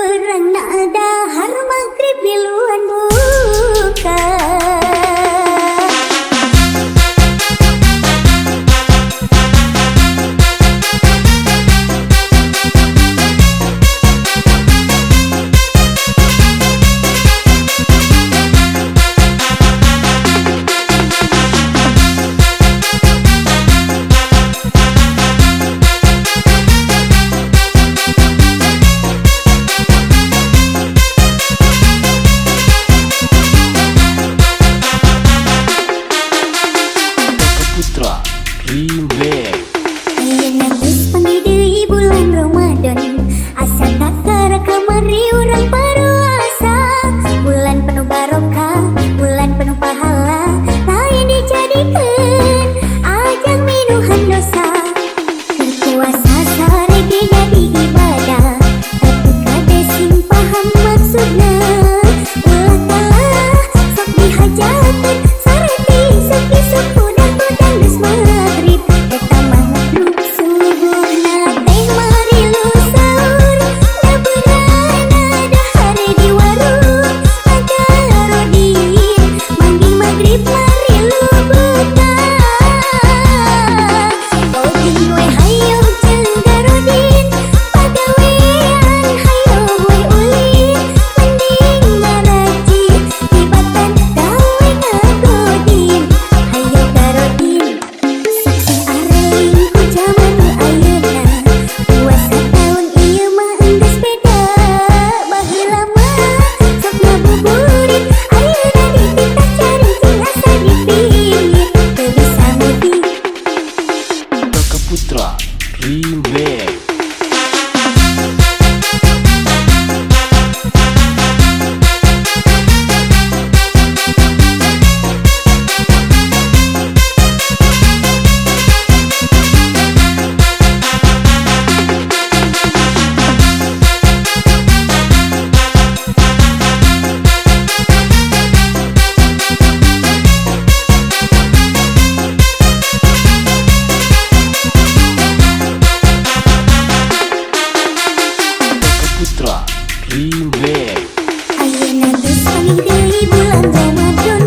Perang dahar maghrib biluan buka. Putra, Remixer. Ayeuna geus panggih deui bulan Ramadhan. Asa kakarak kamari urang paruasa. Bulan penuh barokah, bulan penuh pahala. Lain dijadikeun ajang minuhan dosa. Berpuasa sarege jadi ibadah, tapi kade sing paham maksudna. Ulah kalah sok dihajakeun sareti isuk-isuk udang-udang geus maghrib. Eta mah grup subuhna teh mari lu sahur. Lebeurana dahar di warung Godin. Manggih maghrib mari lu buka. Godin we hayo jeung Godin. Pagawean hayo we ulin. Mending ngaraji tibatan gawe ngagodin. Hayo Godin. Sukses areling ku jaman ayeuna. Puasa taun ieu mah enggeus beda. Baheula mah sok ngabuburit. Ayeuna dititah cariting asa dipingit. Teu bisa mudik. Raka Putra, Remixer. Putra, Remixer. Ayeuna geus panggih deui bulan Ramadhan.